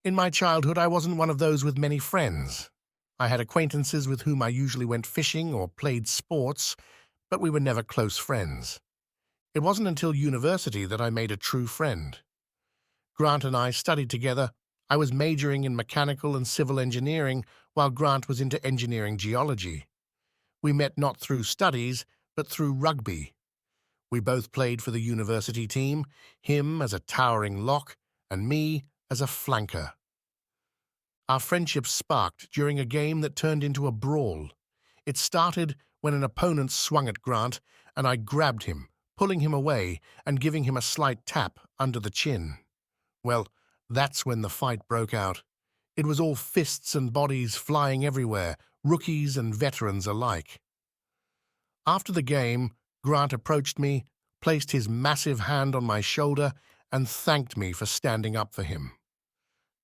In my childhood, I wasn't one of those with many friends. I had acquaintances with whom I usually went fishing or played sports, but we were never close friends. It wasn't until university that I made a true friend. Grant and I studied together. I was majoring in mechanical and civil engineering, while Grant was into engineering geology. We met not through studies, but through rugby. We both played for the university team, him as a towering lock, and me as a flanker. Our friendship sparked during a game that turned into a brawl. It started when an opponent swung at Grant, and I grabbed him, pulling him away and giving him a slight tap under the chin. Well, that's when the fight broke out. It was all fists and bodies flying everywhere, rookies and veterans alike. After the game, Grant approached me, placed his massive hand on my shoulder, and thanked me for standing up for him.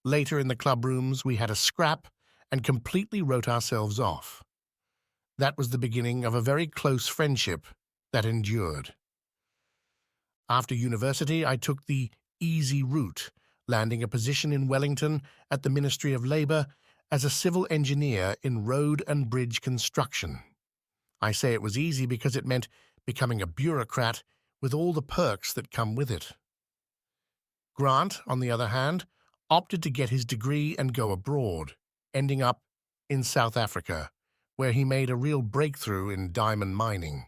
Later in the club rooms, we had a scrap and completely wrote ourselves off. That was the beginning of a very close friendship that endured. After university, I took the easy route, landing a position in Wellington at the Ministry of Labour as a civil engineer in road and bridge construction. I say it was easy because it meant becoming a bureaucrat with all the perks that come with it. Grant, on the other hand, opted to get his degree and go abroad, ending up in South Africa, where he made a real breakthrough in diamond mining.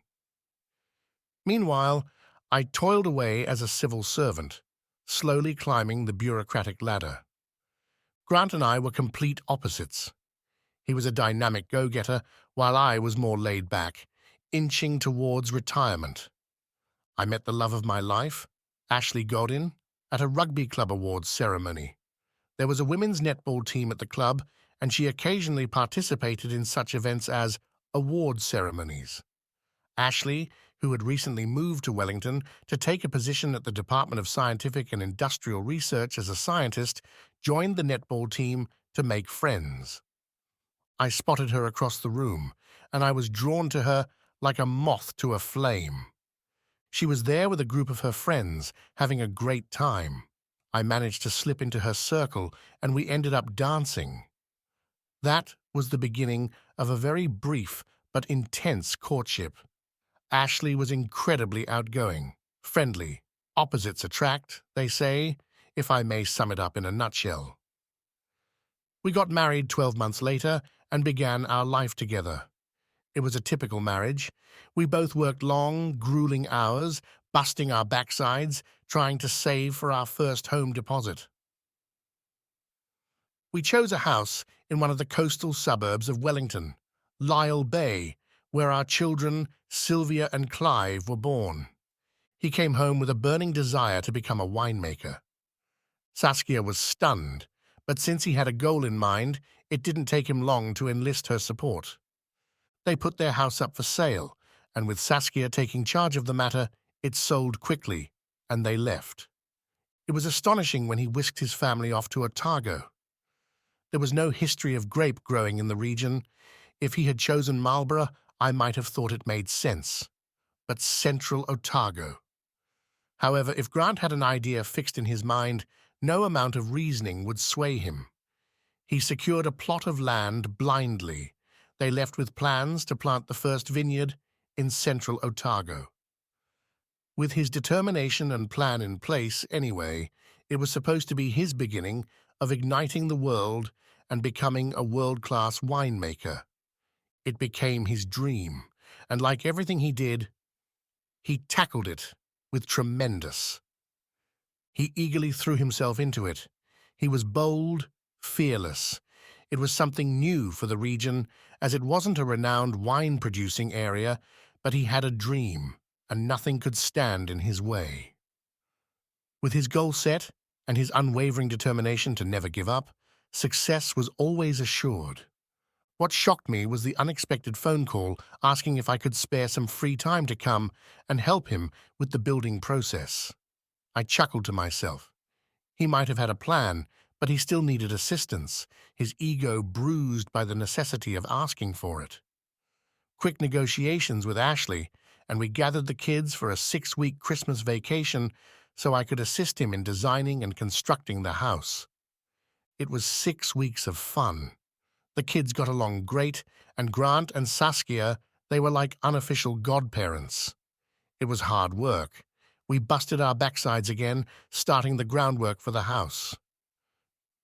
Meanwhile, I toiled away as a civil servant, slowly climbing the bureaucratic ladder. Grant and I were complete opposites. He was a dynamic go-getter, while I was more laid back, inching towards retirement. I met the love of my life, Ashley Godin, at a rugby club awards ceremony. There was a women's netball team at the club, and she occasionally participated in such events as award ceremonies. Ashley, who had recently moved to Wellington to take a position at the Department of Scientific and Industrial Research as a scientist, joined the netball team to make friends. I spotted her across the room, and I was drawn to her like a moth to a flame. She was there with a group of her friends, having a great time. I managed to slip into her circle, and we ended up dancing. That was the beginning of a very brief but intense courtship. Ashley was incredibly outgoing, friendly. Opposites attract, they say, if I may sum it up in a nutshell. We got married 12 months later and began our life together. It was a typical marriage. We both worked long, grueling hours, busting our backsides, trying to save for our first home deposit. We chose a house in one of the coastal suburbs of Wellington, Lyall Bay, where our children, Sylvia and Clive, were born. He came home with a burning desire to become a winemaker. Saskia was stunned, but since he had a goal in mind, it didn't take him long to enlist her support. They put their house up for sale, and with Saskia taking charge of the matter, it sold quickly, and they left. It was astonishing when he whisked his family off to Otago. There was no history of grape growing in the region. If he had chosen Marlborough, I might have thought it made sense. But Central Otago. However, if Grant had an idea fixed in his mind, no amount of reasoning would sway him. He secured a plot of land blindly. They left with plans to plant the first vineyard in Central Otago. With his determination and plan in place, anyway, it was supposed to be his beginning of igniting the world and becoming a world-class winemaker. It became his dream, and like everything he did, he tackled it with tremendous. He eagerly threw himself into it. He was bold, fearless. It was something new for the region, as it wasn't a renowned wine-producing area, but he had a dream, and nothing could stand in his way. With his goal set and his unwavering determination to never give up, success was always assured. What shocked me was the unexpected phone call asking if I could spare some free time to come and help him with the building process. I chuckled to myself. He might have had a plan, but he still needed assistance, his ego bruised by the necessity of asking for it. Quick negotiations with Ashley, and we gathered the kids for a 6-week Christmas vacation so I could assist him in designing and constructing the house. It was 6 weeks of fun. The kids got along great, and Grant and Saskia, they were like unofficial godparents. It was hard work. We busted our backsides again, starting the groundwork for the house.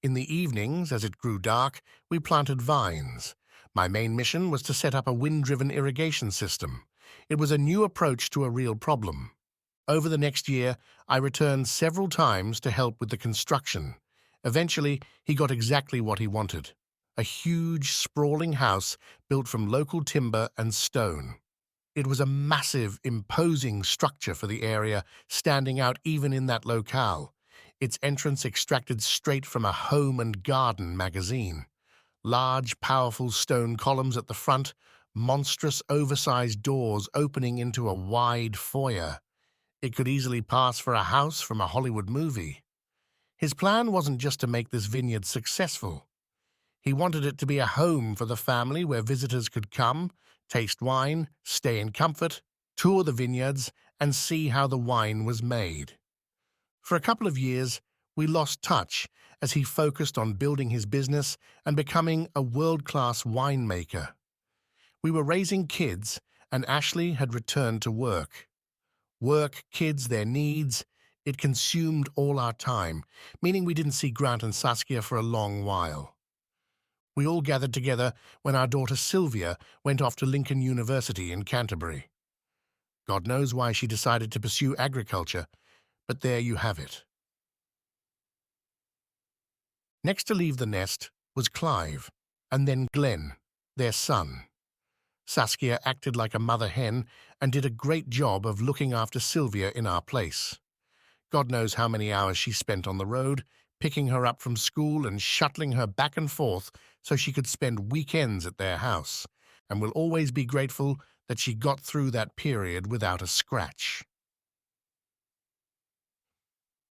In the evenings, as it grew dark, we planted vines. My main mission was to set up a wind-driven irrigation system. It was a new approach to a real problem. Over the next year, I returned several times to help with the construction. Eventually, he got exactly what he wanted: a huge, sprawling house built from local timber and stone. It was a massive, imposing structure for the area, standing out even in that locale. Its entrance extracted straight from a Home and Garden magazine. Large, powerful stone columns at the front, monstrous, oversized doors opening into a wide foyer. It could easily pass for a house from a Hollywood movie. His plan wasn't just to make this vineyard successful. He wanted it to be a home for the family where visitors could come, taste wine, stay in comfort, tour the vineyards, and see how the wine was made. For a couple of years, we lost touch as he focused on building his business and becoming a world-class winemaker. We were raising kids, and Ashley had returned to work. Work, kids, their needs, it consumed all our time, meaning we didn't see Grant and Saskia for a long while. We all gathered together when our daughter Sylvia went off to Lincoln University in Canterbury. God knows why she decided to pursue agriculture, but there you have it. Next to leave the nest was Clive, and then Glenn, their son. Saskia acted like a mother hen and did a great job of looking after Sylvia in our place. God knows how many hours she spent on the road, picking her up from school and shuttling her back and forth so she could spend weekends at their house, and will always be grateful that she got through that period without a scratch.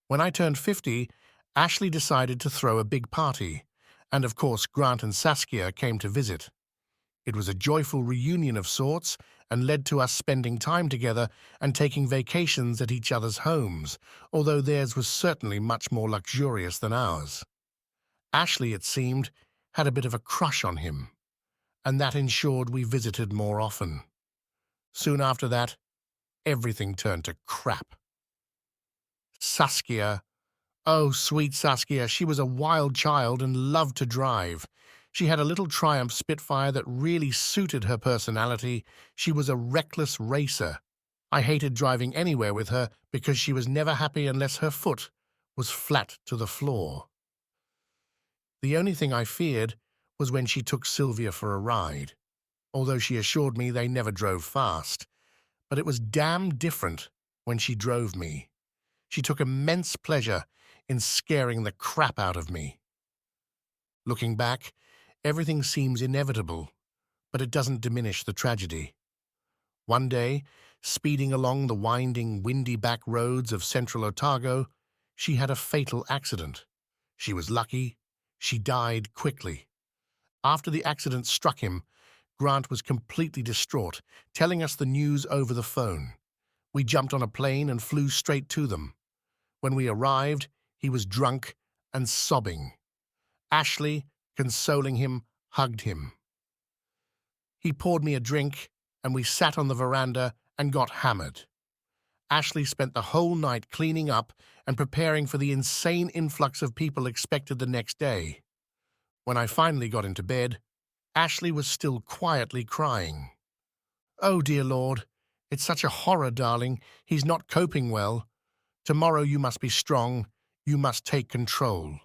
When I turned 50, Ashley decided to throw a big party, and of course Grant and Saskia came to visit. It was a joyful reunion of sorts and led to us spending time together and taking vacations at each other's homes, although theirs was certainly much more luxurious than ours. Ashley, it seemed, had a bit of a crush on him, and that ensured we visited more often. Soon after that, everything turned to crap. Saskia. Oh, sweet Saskia, she was a wild child and loved to drive. She had a little Triumph Spitfire that really suited her personality. She was a reckless racer. I hated driving anywhere with her because she was never happy unless her foot was flat to the floor. The only thing I feared was when she took Sylvia for a ride, although she assured me they never drove fast. But it was damn different when she drove me. She took immense pleasure in scaring the crap out of me. Looking back, everything seems inevitable, but it doesn't diminish the tragedy. One day, speeding along the winding, windy back roads of central Otago, she had a fatal accident. She was lucky. She died quickly. After the accident struck him, Grant was completely distraught, telling us the news over the phone. We jumped on a plane and flew straight to them. When we arrived, he was drunk and sobbing. Ashley, consoling him, hugged him. He poured me a drink, and we sat on the veranda and got hammered. Ashley spent the whole night cleaning up and preparing for the insane influx of people expected the next day. When I finally got into bed, Ashley was still quietly crying. "Oh, dear Lord, it's such a horror, darling. He's not coping well. Tomorrow you must be strong. You must take control."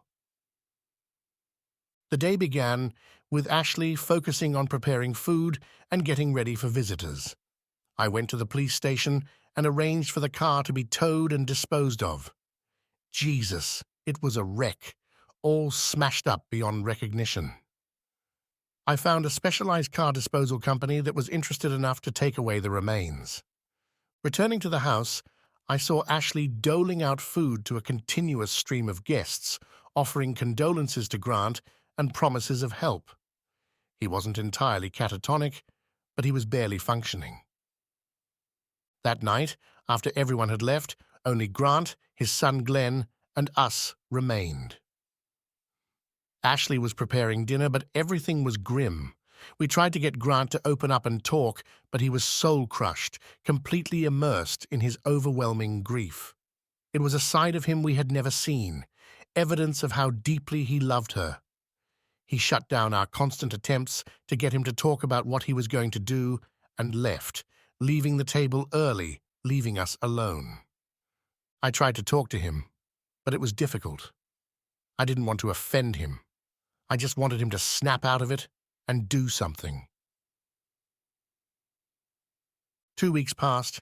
The day began with Ashley focusing on preparing food and getting ready for visitors. I went to the police station and arranged for the car to be towed and disposed of. Jesus, it was a wreck, all smashed up beyond recognition. I found a specialized car disposal company that was interested enough to take away the remains. Returning to the house, I saw Ashley doling out food to a continuous stream of guests, offering condolences to Grant and promises of help. He wasn't entirely catatonic, but he was barely functioning. That night, after everyone had left, only Grant, his son Glenn, and us remained. Ashley was preparing dinner, but everything was grim. We tried to get Grant to open up and talk, but he was soul-crushed, completely immersed in his overwhelming grief. It was a side of him we had never seen, evidence of how deeply he loved her. He shut down our constant attempts to get him to talk about what he was going to do and left, leaving the table early, leaving us alone. I tried to talk to him, but it was difficult. I didn't want to offend him. I just wanted him to snap out of it and do something. 2 weeks passed,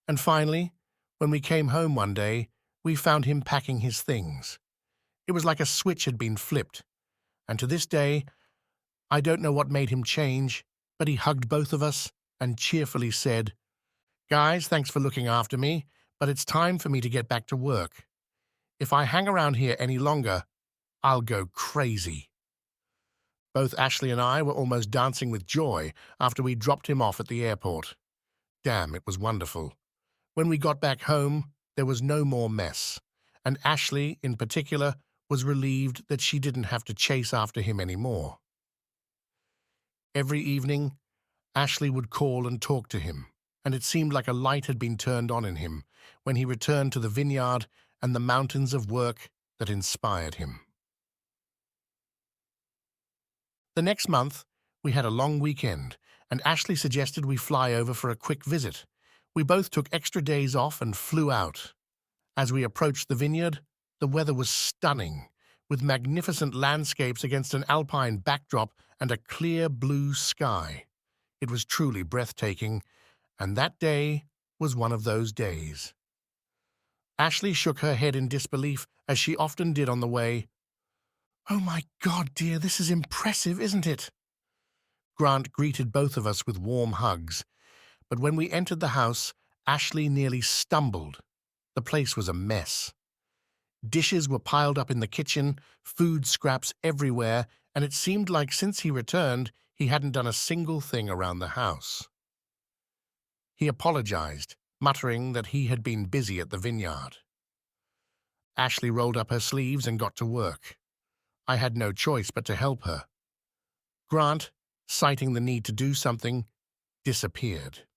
and finally, when we came home one day, we found him packing his things. It was like a switch had been flipped, and to this day, I don't know what made him change, but he hugged both of us and cheerfully said, "Guys, thanks for looking after me, but it's time for me to get back to work. If I hang around here any longer, I'll go crazy." Both Ashley and I were almost dancing with joy after we dropped him off at the airport. Damn, it was wonderful. When we got back home, there was no more mess, and Ashley, in particular, was relieved that she didn't have to chase after him anymore. Every evening, Ashley would call and talk to him, and it seemed like a light had been turned on in him when he returned to the vineyard and the mountains of work that inspired him. The next month, we had a long weekend, and Ashley suggested we fly over for a quick visit. We both took extra days off and flew out. As we approached the vineyard, the weather was stunning, with magnificent landscapes against an alpine backdrop and a clear blue sky. It was truly breathtaking, and that day was one of those days. Ashley shook her head in disbelief, as she often did on the way. "Oh my God, dear, this is impressive, isn't it?" Grant greeted both of us with warm hugs, but when we entered the house, Ashley nearly stumbled. The place was a mess. Dishes were piled up in the kitchen, food scraps everywhere, and it seemed like since he returned, he hadn't done a single thing around the house. He apologized, muttering that he had been busy at the vineyard. Ashley rolled up her sleeves and got to work. I had no choice but to help her. Grant, citing the need to do something, disappeared.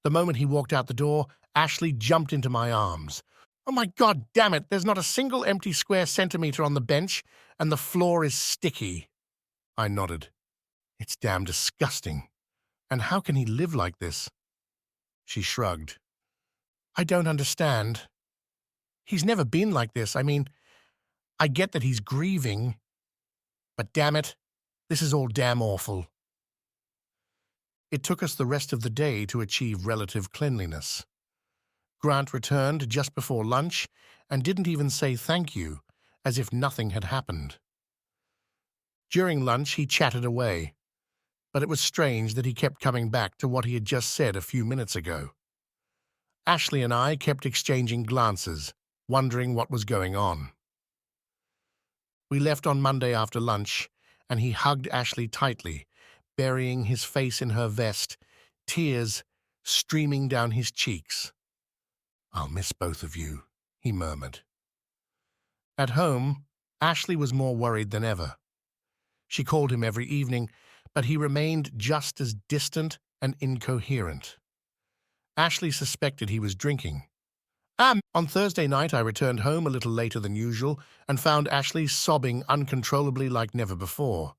The moment he walked out the door, Ashley jumped into my arms. "Oh my God, damn it, there's not a single empty square centimeter on the bench, and the floor is sticky." I nodded. "It's damn disgusting. And how can he live like this?" She shrugged. "I don't understand. He's never been like this. I mean, I get that he's grieving, but damn it, this is all damn awful." It took us the rest of the day to achieve relative cleanliness. Grant returned just before lunch and didn't even say thank you, as if nothing had happened. During lunch, he chatted away, but it was strange that he kept coming back to what he had just said a few minutes ago. Ashley and I kept exchanging glances, wondering what was going on. We left on Monday after lunch, and he hugged Ashley tightly, burying his face in her vest, tears streaming down his cheeks. "I'll miss both of you," he murmured. At home, Ashley was more worried than ever. She called him every evening, but he remained just as distant and incoherent. Ashley suspected he was drinking. On Thursday night, I returned home a little later than usual and found Ashley sobbing uncontrollably like never before.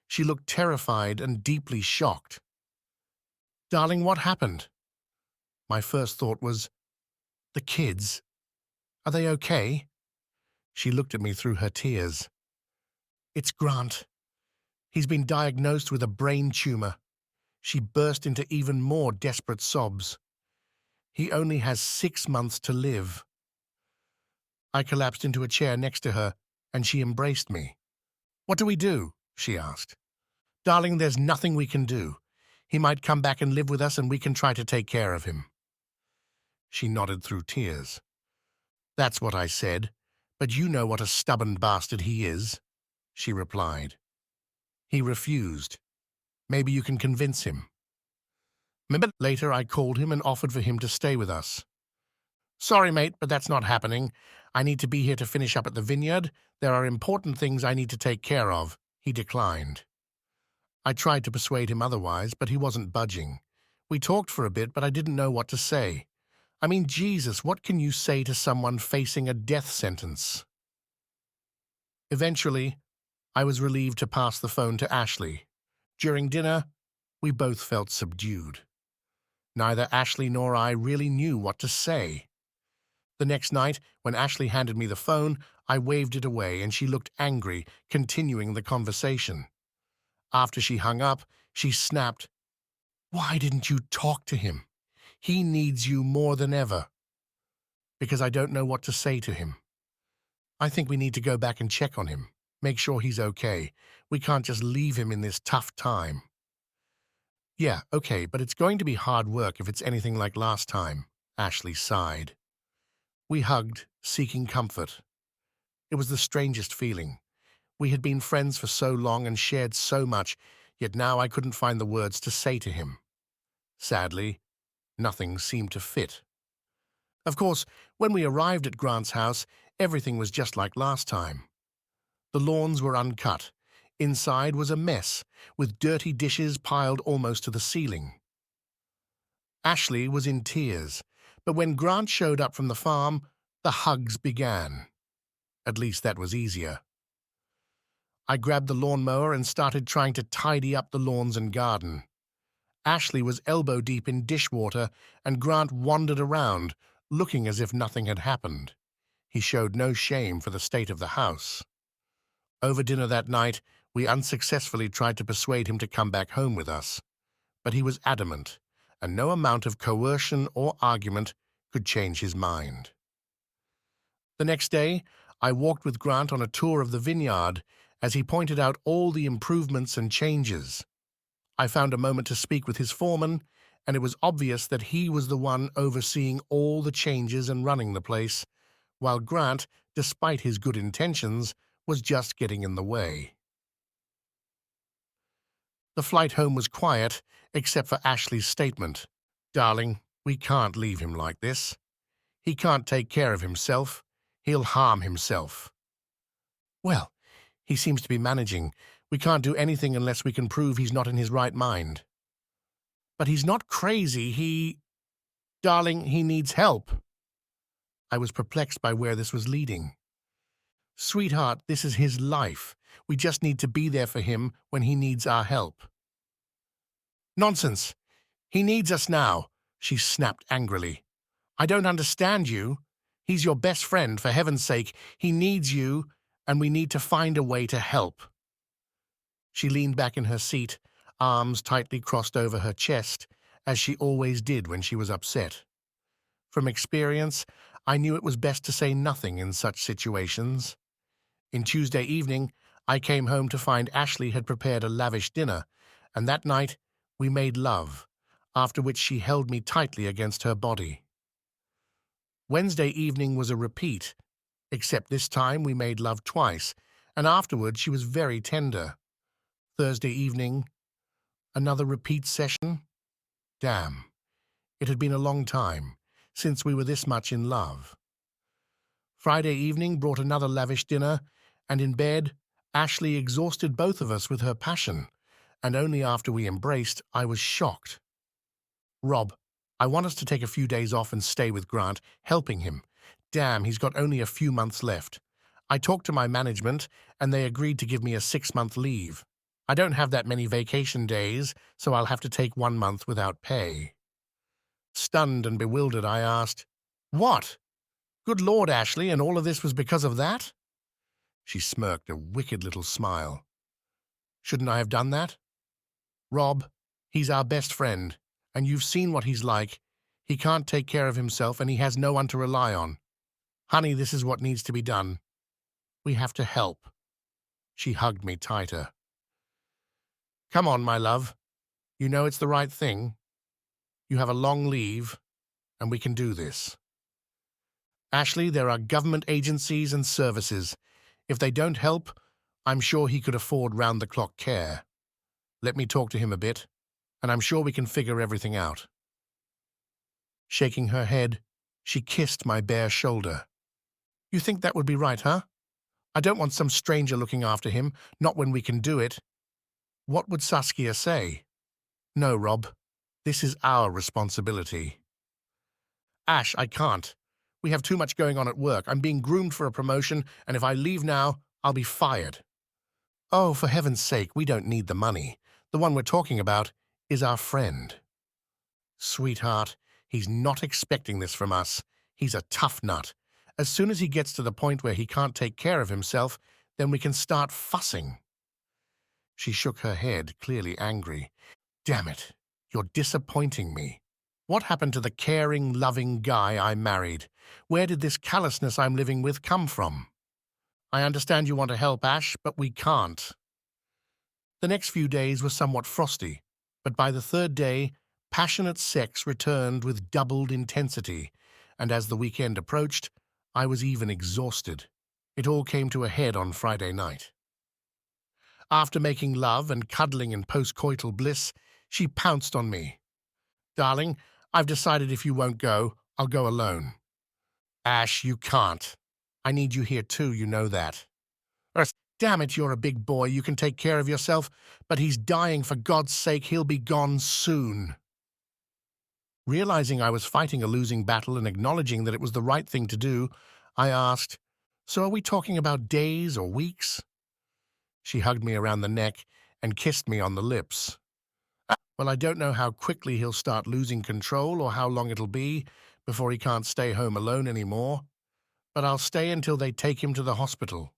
She looked terrified and deeply shocked. "Darling, what happened?" My first thought was, "The kids. Are they okay?" She looked at me through her tears. "It's Grant. He's been diagnosed with a brain tumor." She burst into even more desperate sobs. "He only has 6 months to live." I collapsed into a chair next to her, and she embraced me. "What do we do?" she asked. "Darling, there's nothing we can do. He might come back and live with us, and we can try to take care of him." She nodded through tears. "That's what I said, but you know what a stubborn bastard he is," she replied. "He refused. Maybe you can convince him." Later, I called him and offered for him to stay with us. Sorry, mate, but that's not happening. I need to be here to finish up at the vineyard. There are important things I need to take care of. He declined. I tried to persuade him otherwise, but he wasn't budging. We talked for a bit, but I didn't know what to say. I mean, Jesus, what can you say to someone facing a death sentence? Eventually, I was relieved to pass the phone to Ashley. During dinner, we both felt subdued. Neither Ashley nor I really knew what to say. The next night, when Ashley handed me the phone, I waved it away and she looked angry, continuing the conversation. After she hung up, she snapped, "Why didn't you talk to him? He needs you more than ever." Because I don't know what to say to him. I think we need to go back and check on him, make sure he's okay. We can't just leave him in this tough time. Yeah, okay, but it's going to be hard work if it's anything like last time, Ashley sighed. We hugged, seeking comfort. It was the strangest feeling. We had been friends for so long and shared so much, yet now I couldn't find the words to say to him. Sadly, nothing seemed to fit. Of course, when we arrived at Grant's house, everything was just like last time. The lawns were uncut. Inside was a mess, with dirty dishes piled almost to the ceiling. Ashley was in tears, but when Grant showed up from the farm, the hugs began. At least that was easier. I grabbed the lawnmower and started trying to tidy up the lawns and garden. Ashley was elbow-deep in dishwater, and Grant wandered around, looking as if nothing had happened. He showed no shame for the state of the house. Over dinner that night, we unsuccessfully tried to persuade him to come back home with us. But he was adamant, and no amount of coercion or argument could change his mind. The next day, I walked with Grant on a tour of the vineyard as he pointed out all the improvements and changes. I found a moment to speak with his foreman, and it was obvious that he was the one overseeing all the changes and running the place, while Grant, despite his good intentions, was just getting in the way. The flight home was quiet, except for Ashley's statement. "Darling, we can't leave him like this. He can't take care of himself. He'll harm himself." "Well, he seems to be managing. We can't do anything unless we can prove he's not in his right mind." "But he's not crazy, Darling, he needs help." I was perplexed by where this was leading. "Sweetheart, this is his life. We just need to be there for him when he needs our help." "Nonsense! He needs us now," she snapped angrily. "I don't understand you. He's your best friend, for heaven's sake. He needs you, and we need to find a way to help." She leaned back in her seat, arms tightly crossed over her chest, as she always did when she was upset. From experience, I knew it was best to say nothing in such situations. In Tuesday evening, I came home to find Ashley had prepared a lavish dinner, and that night we made love, after which she held me tightly against her body. Wednesday evening was a repeat, except this time we made love twice, and afterward she was very tender. Thursday evening, another repeat session. Damn, it had been a long time since we were this much in love. Friday evening brought another lavish dinner, and in bed, Ashley exhausted both of us with her passion, and only after we embraced, I was shocked. "Rob, I want us to take a few days off and stay with Grant, helping him. Damn, he's got only a few months left. I talked to my management, and they agreed to give me a 6-month leave. I don't have that many vacation days, so I'll have to take 1 month without pay." Stunned and bewildered, I asked, "What? Good Lord, Ashley, and all of this was because of that?" She smirked a wicked little smile. "Shouldn't I have done that? Rob, he's our best friend, and you've seen what he's like. He can't take care of himself, and he has no one to rely on. Honey, this is what needs to be done. We have to help." She hugged me tighter. "Come on, my love. You know it's the right thing. You have a long leave, and we can do this. Ashley, there are government agencies and services. If they don't help, I'm sure he could afford round-the-clock care. Let me talk to him a bit, and I'm sure we can figure everything out." Shaking her head, She kissed my bare shoulder. You think that would be right, huh? I don't want some stranger looking after him, not when we can do it. What would Saskia say? No, Rob. This is our responsibility. Ash, I can't. We have too much going on at work. I'm being groomed for a promotion, and if I leave now, I'll be fired. Oh, for heaven's sake, we don't need the money. The one we're talking about is our friend. Sweetheart, he's not expecting this from us. He's a tough nut. As soon as he gets to the point where he can't take care of himself, then we can start fussing. She shook her head, clearly angry. Damn it, you're disappointing me. What happened to the caring, loving guy I married? Where did this callousness I'm living with come from? I understand you want to help, Ash, but we can't. The next few days were somewhat frosty, but by the third day, passionate sex returned with doubled intensity, and as the weekend approached, I was even exhausted. It all came to a head on Friday night. After making love and cuddling in post-coital bliss, she pounced on me. Darling, I've decided if you won't go, I'll go alone. Ash, you can't. I need you here too, you know that. Earth, damn it, you're a big boy, you can take care of yourself, but he's dying, for God's sake, he'll be gone soon. Realizing I was fighting a losing battle and acknowledging that it was the right thing to do, I asked, So are we talking about days or weeks? She hugged me around the neck and kissed me on the lips. Well, I don't know how quickly he'll start losing control or how long it'll be before he can't stay home alone anymore, but I'll stay until they take him to the hospital.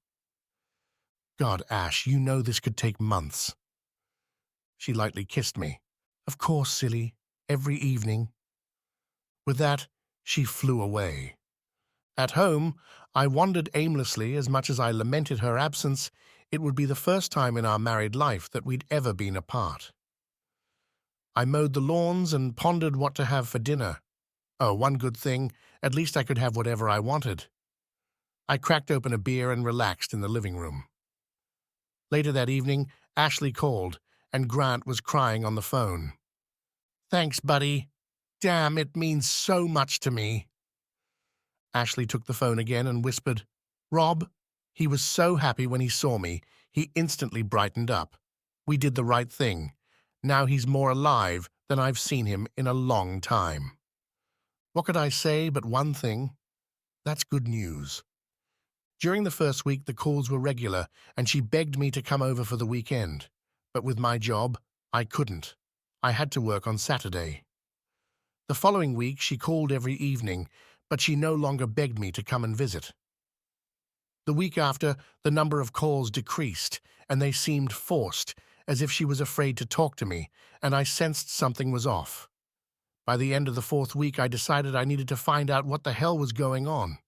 God, Ash, you know this could take months. She lightly kissed me. Of course, silly, every evening. With that, she flew away. At home, I wandered aimlessly. As much as I lamented her absence, it would be the first time in our married life that we'd ever been apart. I mowed the lawns and pondered what to have for dinner. Oh, one good thing, at least I could have whatever I wanted. I cracked open a beer and relaxed in the living room. Later that evening, Ashley called, and Grant was crying on the phone. Thanks, buddy. Damn, it means so much to me. Ashley took the phone again and whispered, Rob. He was so happy when he saw me, he instantly brightened up. We did the right thing. Now he's more alive than I've seen him in a long time. What could I say but one thing? That's good news. During the first week, the calls were regular, and she begged me to come over for the weekend. But with my job, I couldn't. I had to work on Saturday. The following week, she called every evening, but she no longer begged me to come and visit. The week after, the number of calls decreased, and they seemed forced, as if she was afraid to talk to me, and I sensed something was off. By the end of the fourth week, I decided I needed to find out what the hell was going on.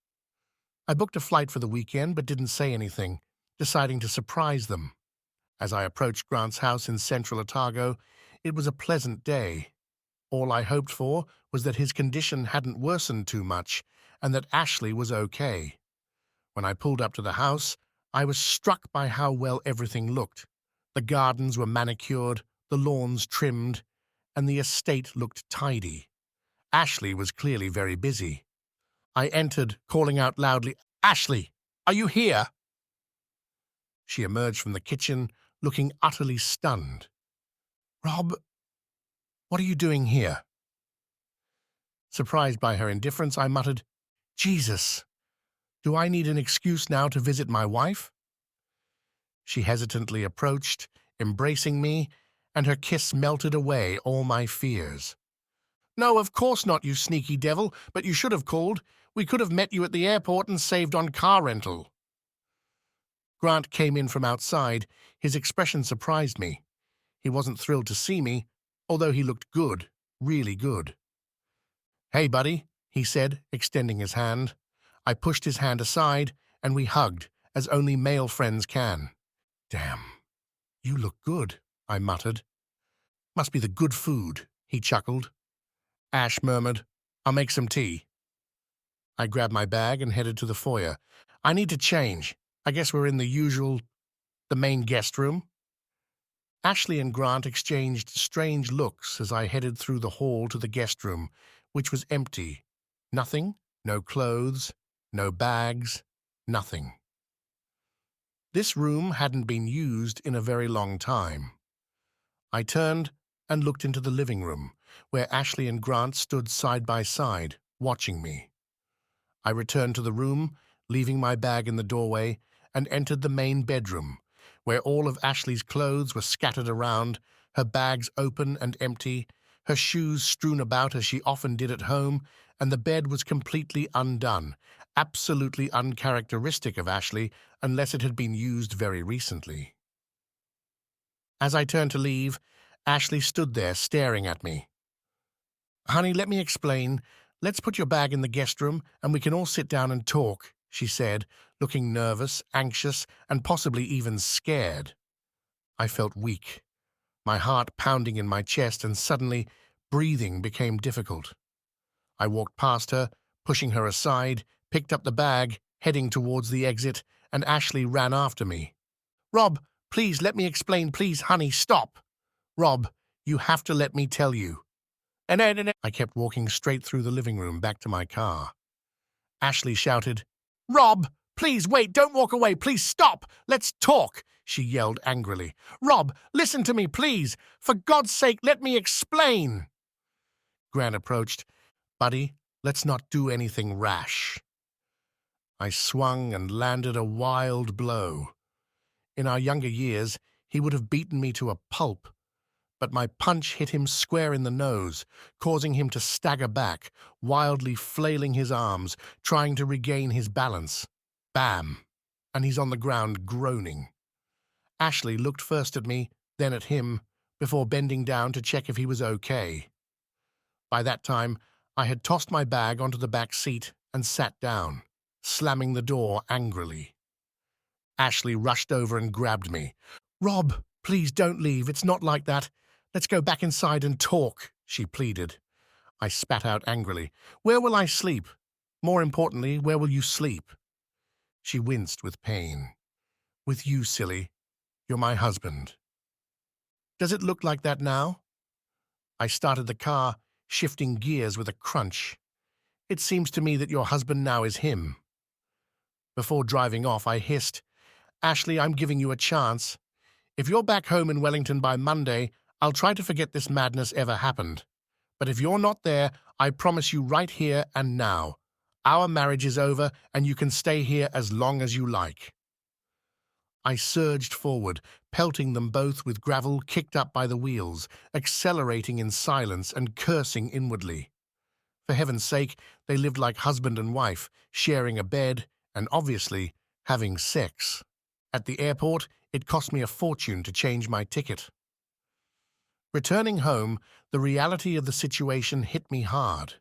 I booked a flight for the weekend but didn't say anything, deciding to surprise them. As I approached Grant's house in central Otago, it was a pleasant day. All I hoped for was that his condition hadn't worsened too much and that Ashley was okay. When I pulled up to the house, I was struck by how well everything looked. The gardens were manicured, the lawns trimmed, and the estate looked tidy. Ashley was clearly very busy. I entered, calling out loudly, Ashley, are you here? She emerged from the kitchen, looking utterly stunned. Rob, what are you doing here? Surprised by her indifference, I muttered, Jesus, do I need an excuse now to visit my wife? She hesitantly approached, embracing me, and her kiss melted away all my fears. No, of course not, you sneaky devil, but you should have called. We could have met you at the airport and saved on car rental. Grant came in from outside. His expression surprised me. He wasn't thrilled to see me, although he looked good, really good. Hey, buddy, he said, extending his hand. I pushed his hand aside, and we hugged, as only male friends can. Damn, you look good, I muttered. Must be the good food, he chuckled. Ash murmured, I'll make some tea. I grabbed my bag and headed to the foyer. I need to change. I guess we're in the main guest room. Ashley and Grant exchanged strange looks as I headed through the hall to the guest room, which was empty. Nothing No clothes, no bags, nothing. This room hadn't been used in a very long time. I turned and looked into the living room, where Ashley and Grant stood side by side, watching me. I returned to the room, leaving my bag in the doorway, and entered the main bedroom, where all of Ashley's clothes were scattered around, her bags open and empty, her shoes strewn about as she often did at home, and the bed was completely undone, absolutely uncharacteristic of Ashley unless it had been used very recently. As I turned to leave, Ashley stood there staring at me. "Honey, let me explain. Let's put your bag in the guest room and we can all sit down and talk," she said, looking nervous, anxious, and possibly even scared. I felt weak, my heart pounding in my chest, and suddenly breathing became difficult. I walked past her, pushing her aside, picked up the bag, heading towards the exit, and Ashley ran after me. "Rob, please let me explain. Please, honey, stop. Rob, you have to let me tell you." And I kept walking straight through the living room back to my car. Ashley shouted, "Rob, please wait, don't walk away, please stop, let's talk," she yelled angrily. "Rob, listen to me, please. For God's sake, let me explain." Grant approached. "Buddy, let's not do anything rash." I swung and landed a wild blow. In our younger years, he would have beaten me to a pulp, but my punch hit him square in the nose, causing him to stagger back, wildly flailing his arms, trying to regain his balance. Bam! And he's on the ground groaning. Ashley looked first at me, then at him, before bending down to check if he was okay. By that time, I had tossed my bag onto the back seat and sat down, slamming the door angrily. Ashley rushed over and grabbed me. "Rob, please don't leave. It's not like that. Let's go back inside and talk," she pleaded. I spat out angrily. "Where will I sleep? More importantly, where will you sleep?" She winced with pain. "With you, silly. You're my husband." "Does it look like that now?" I started the car, shifting gears with a crunch. "It seems to me that your husband now is him." Before driving off, I hissed, "Ashley, I'm giving you a chance. If you're back home in Wellington by Monday, I'll try to forget this madness ever happened. But if you're not there, I promise you right here and now, our marriage is over and you can stay here as long as you like." I surged forward, pelting them both with gravel kicked up by the wheels, accelerating in silence and cursing inwardly. For heaven's sake, they lived like husband and wife, sharing a bed and, obviously, having sex. At the airport, it cost me a fortune to change my ticket. Returning home, the reality of the situation hit me hard.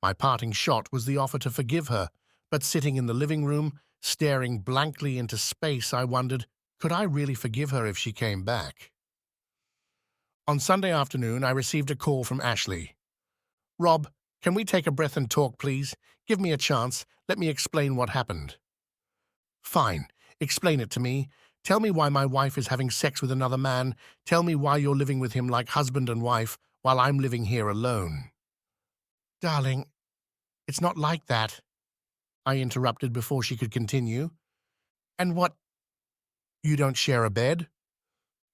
My parting shot was the offer to forgive her, but sitting in the living room, staring blankly into space, I wondered, could I really forgive her if she came back? On Sunday afternoon, I received a call from Ashley. "Rob, can we take a breath and talk, please? Give me a chance. Let me explain what happened." "Fine. Explain it to me. Tell me why my wife is having sex with another man. Tell me why you're living with him like husband and wife while I'm living here alone." "Darling, it's not like that," I interrupted before she could continue. "And what? You don't share a bed?"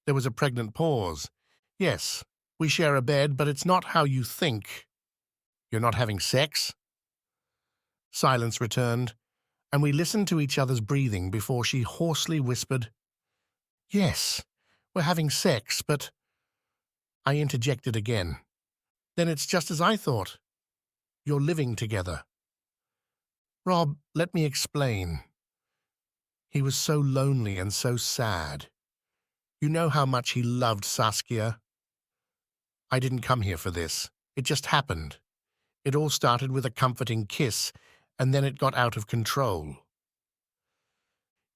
There was a pregnant pause. "Yes, we share a bed, but it's not how you think. You're not having sex?" Silence returned, and we listened to each other's breathing before she hoarsely whispered, "Yes, we're having sex, but—" I interjected again. "Then it's just as I thought. You're living together." "Rob, let me explain." He was so lonely and so sad. You know how much he loved Saskia. I didn't come here for this. It just happened. It all started with a comforting kiss, and then it got out of control.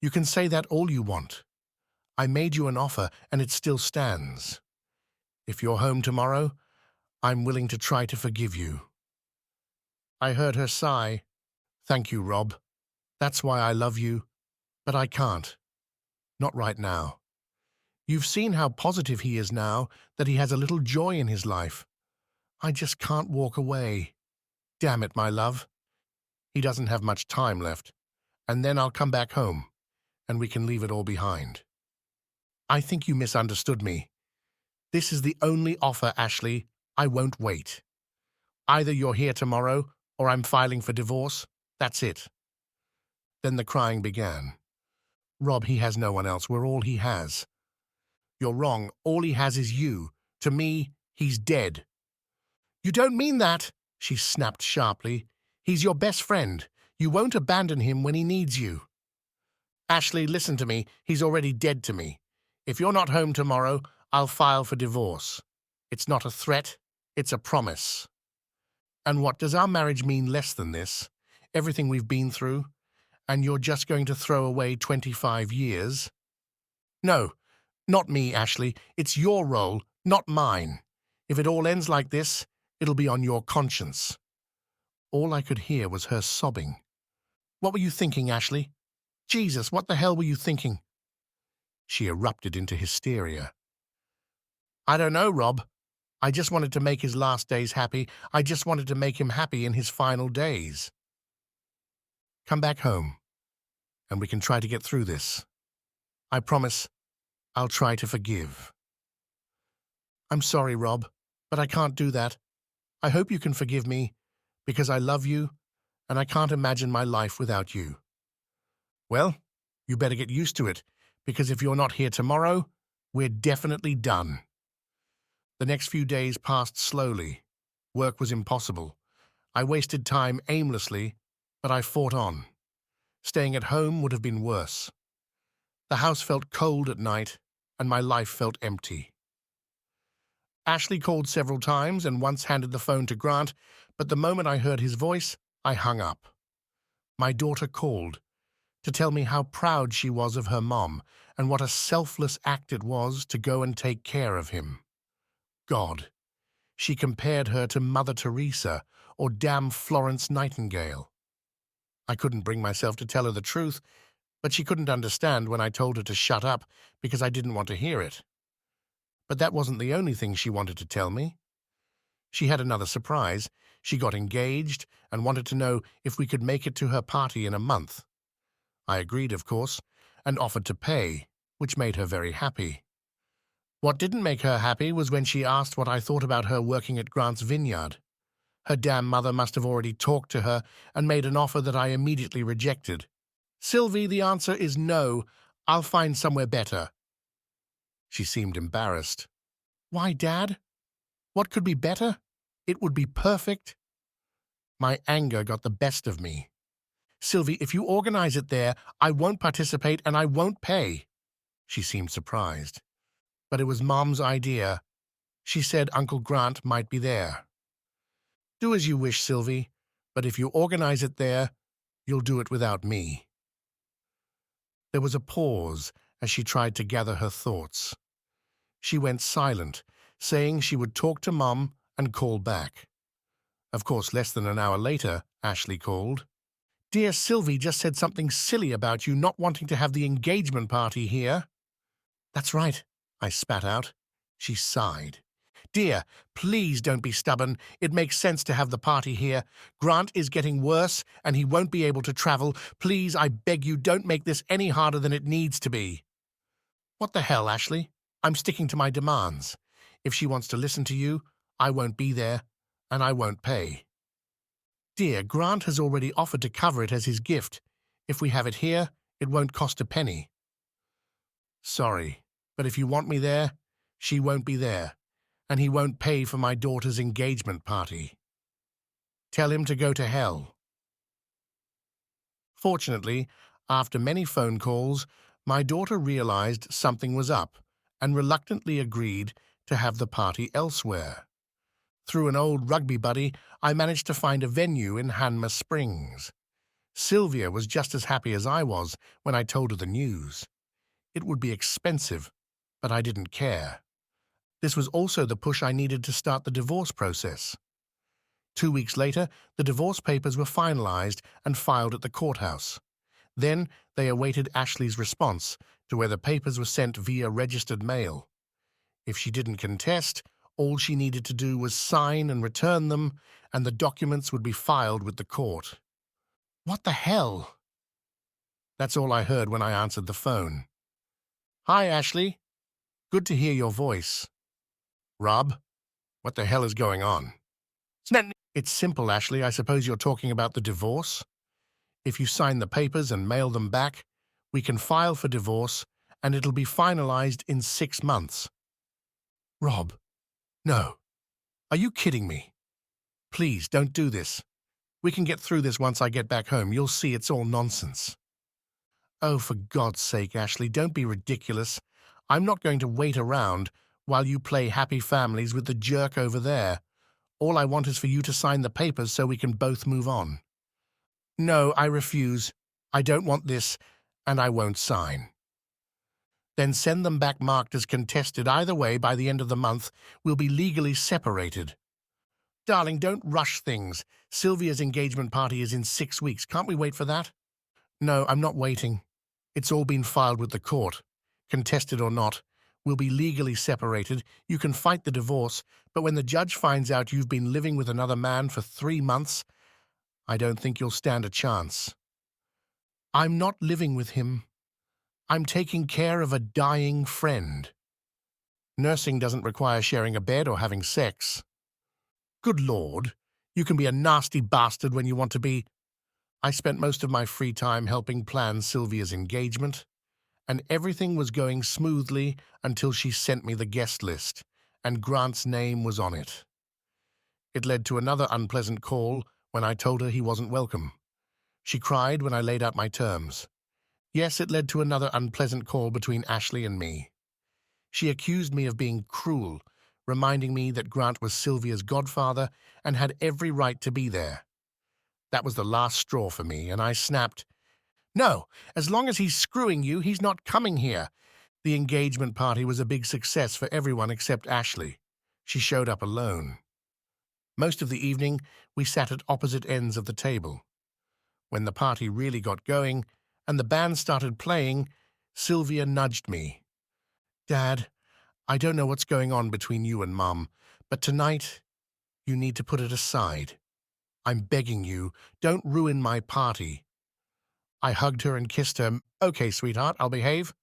You can say that all you want. I made you an offer, and it still stands. If you're home tomorrow, I'm willing to try to forgive you." I heard her sigh. "Thank you, Rob. That's why I love you, but I can't. Not right now. You've seen how positive he is now, that he has a little joy in his life. I just can't walk away. Damn it, my love. He doesn't have much time left, and then I'll come back home, and we can leave it all behind. I think you misunderstood me. This is the only offer, Ashley. I won't wait. Either you're here tomorrow, or I'm filing for divorce. That's it. Then the crying began. Rob, he has no one else. We're all he has. You're wrong. All he has is you. To me, he's dead. You don't mean that, she snapped sharply. He's your best friend. You won't abandon him when he needs you. Ashley, listen to me. He's already dead to me. If you're not home tomorrow, I'll file for divorce. It's not a threat. It's a promise. And what, does our marriage mean less than this? Everything we've been through? And you're just going to throw away 25 years? No, not me, Ashley. It's your role, not mine. If it all ends like this, it'll be on your conscience. All I could hear was her sobbing. What were you thinking, Ashley? Jesus, what the hell were you thinking? She erupted into hysteria. I don't know, Rob. I just wanted to make his last days happy. I just wanted to make him happy in his final days. Come back home, and we can try to get through this. I promise I'll try to forgive. I'm sorry, Rob, but I can't do that. I hope you can forgive me, because I love you, and I can't imagine my life without you. Well, you better get used to it, because if you're not here tomorrow, we're definitely done. The next few days passed slowly. Work was impossible. I wasted time aimlessly, but I fought on. Staying at home would have been worse. The house felt cold at night, and my life felt empty. Ashley called several times and once handed the phone to Grant, but the moment I heard his voice, I hung up. My daughter called to tell me how proud she was of her mom and what a selfless act it was to go and take care of him. God, she compared her to Mother Teresa or damn Florence Nightingale. I couldn't bring myself to tell her the truth, but she couldn't understand when I told her to shut up because I didn't want to hear it. But that wasn't the only thing she wanted to tell me. She had another surprise. She got engaged and wanted to know if we could make it to her party in a month. I agreed, of course, and offered to pay, which made her very happy. What didn't make her happy was when she asked what I thought about her working at Grant's Vineyard. Her damn mother must have already talked to her and made an offer that I immediately rejected. Sylvie, the answer is no. I'll find somewhere better. She seemed embarrassed. Why, Dad? What could be better? It would be perfect. My anger got the best of me. Sylvie, if you organize it there, I won't participate and I won't pay. She seemed surprised. But it was Mom's idea. She said Uncle Grant might be there. Do as you wish, Sylvie, but if you organize it there, you'll do it without me. There was a pause as she tried to gather her thoughts. She went silent, saying she would talk to Mom and call back. Of course, less than an hour later, Ashley called. Dear Sylvie just said something silly about you not wanting to have the engagement party here. That's right, I spat out. She sighed. Dear, please don't be stubborn. It makes sense to have the party here. Grant is getting worse, and he won't be able to travel. Please, I beg you, don't make this any harder than it needs to be. What the hell, Ashley? I'm sticking to my demands. If she wants to listen to you, I won't be there, and I won't pay. Dear, Grant has already offered to cover it as his gift. If we have it here, it won't cost a penny. Sorry, but if you want me there, she won't be there, and he won't pay for my daughter's engagement party. Tell him to go to hell. Fortunately, after many phone calls, my daughter realized something was up and reluctantly agreed to have the party elsewhere. Through an old rugby buddy, I managed to find a venue in Hanmer Springs. Sylvia was just as happy as I was when I told her the news. It would be expensive, but I didn't care. This was also the push I needed to start the divorce process. 2 weeks later, the divorce papers were finalized and filed at the courthouse. Then they awaited Ashley's response to whether papers were sent via registered mail. If she didn't contest, all she needed to do was sign and return them, and the documents would be filed with the court. What the hell? That's all I heard when I answered the phone. Hi, Ashley. Good to hear your voice. Rob, what the hell is going on? It's simple, Ashley. I suppose you're talking about the divorce? If you sign the papers and mail them back, we can file for divorce, and it'll be finalized in 6 months. Rob, no. Are you kidding me? Please, don't do this. We can get through this once I get back home. You'll see it's all nonsense. Oh, for God's sake, Ashley, don't be ridiculous. I'm not going to wait around while you play happy families with the jerk over there. All I want is for you to sign the papers so we can both move on. No, I refuse. I don't want this, and I won't sign. Then send them back marked as contested. Either way, by the end of the month, we'll be legally separated. Darling, don't rush things. Sylvia's engagement party is in 6 weeks. Can't we wait for that? No, I'm not waiting. It's all been filed with the court. Contested or not, we'll be legally separated. You can fight the divorce, but when the judge finds out you've been living with another man for 3 months, I don't think you'll stand a chance. I'm not living with him. I'm taking care of a dying friend. Nursing doesn't require sharing a bed or having sex. Good Lord, you can be a nasty bastard when you want to be. I spent most of my free time helping plan Sylvia's engagement, and everything was going smoothly until she sent me the guest list, and Grant's name was on it. It led to another unpleasant call when I told her he wasn't welcome. She cried when I laid out my terms. Yes, it led to another unpleasant call between Ashley and me. She accused me of being cruel, reminding me that Grant was Sylvia's godfather and had every right to be there. That was the last straw for me, and I snapped, "No, as long as he's screwing you, he's not coming here." The engagement party was a big success for everyone except Ashley. She showed up alone. Most of the evening, we sat at opposite ends of the table. When the party really got going and the band started playing, Sylvia nudged me. "Dad, I don't know what's going on between you and Mum, but tonight you need to put it aside. I'm begging you, don't ruin my party." I hugged her and kissed her. "Okay, sweetheart, I'll behave."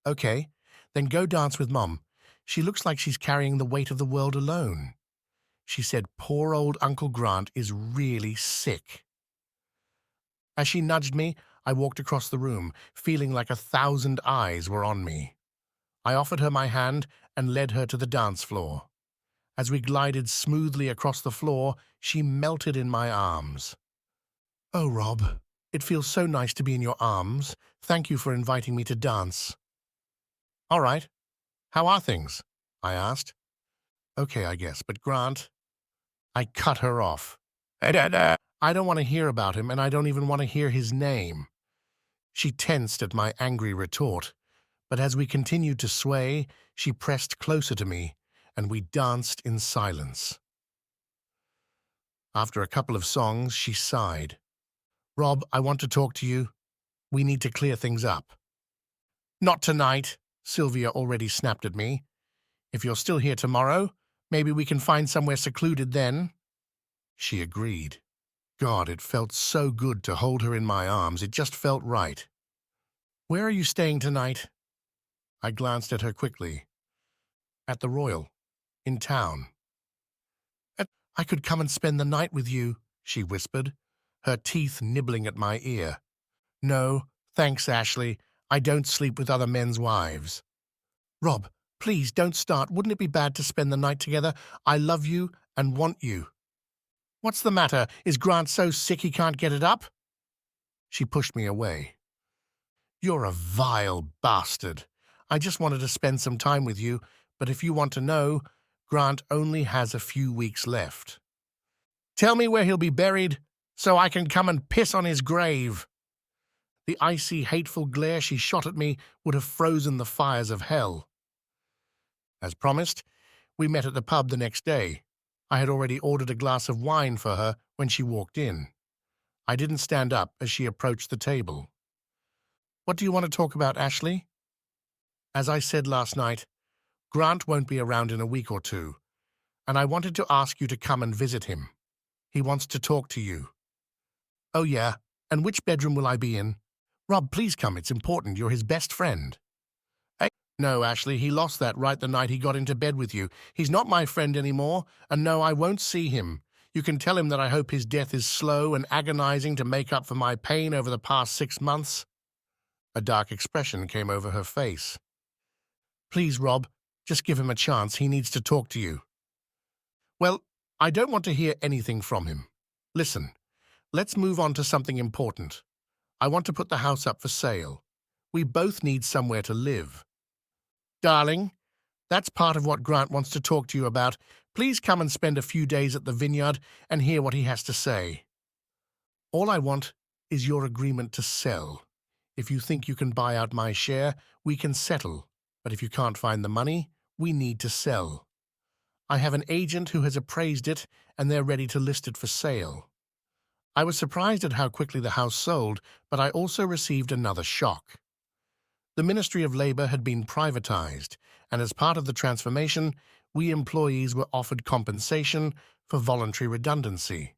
"Okay, then go dance with Mom. She looks like she's carrying the weight of the world alone." She said poor old Uncle Grant is really sick. As she nudged me, I walked across the room, feeling like 1,000 eyes were on me. I offered her my hand and led her to the dance floor. As we glided smoothly across the floor, she melted in my arms. "Oh, Rob, it feels so nice to be in your arms. Thank you for inviting me to dance." "All right. How are things?" I asked. "Okay, I guess, but Grant—" I cut her off. I don't want to hear about him, and I don't even want to hear his name." She tensed at my angry retort, but as we continued to sway, she pressed closer to me, and we danced in silence. After a couple of songs, she sighed. "Rob, I want to talk to you. We need to clear things up." "Not tonight," Sylvia already snapped at me. "If you're still here tomorrow, maybe we can find somewhere secluded then." She agreed. God, it felt so good to hold her in my arms. It just felt right. "Where are you staying tonight?" I glanced at her quickly. "At the Royal, in town." "I could come and spend the night with you," she whispered, her teeth nibbling at my ear. "No, thanks, Ashley. I don't sleep with other men's wives." "Rob, please don't start. Wouldn't it be bad to spend the night together? I love you and want you." "What's the matter? Is Grant so sick he can't get it up?" She pushed me away. "You're a vile bastard. I just wanted to spend some time with you, but if you want to know, Grant only has a few weeks left." "Tell me where he'll be buried, so I can come and piss on his grave." The icy, hateful glare she shot at me would have frozen the fires of hell. As promised, we met at the pub the next day. I had already ordered a glass of wine for her when she walked in. I didn't stand up as she approached the table. "What do you want to talk about, Ashley?" "As I said last night, Grant won't be around in a week or two, and I wanted to ask you to come and visit him. He wants to talk to you." "Oh, yeah? And which bedroom will I be in? Rob, please come. It's important. You're his best friend. Eh? No, Ashley, he lost that right the night he got into bed with you. He's not my friend anymore, and no, I won't see him. You can tell him that I hope his death is slow and agonizing to make up for my pain over the past 6 months. A dark expression came over her face. Please, Rob, just give him a chance. He needs to talk to you. Well, I don't want to hear anything from him. Listen, let's move on to something important. I want to put the house up for sale. We both need somewhere to live. Darling, that's part of what Grant wants to talk to you about. Please come and spend a few days at the vineyard and hear what he has to say. All I want is your agreement to sell. If you think you can buy out my share, we can settle. But if you can't find the money, we need to sell. I have an agent who has appraised it, and they're ready to list it for sale. I was surprised at how quickly the house sold, but I also received another shock. The Ministry of Labor had been privatized, and as part of the transformation, we employees were offered compensation for voluntary redundancy.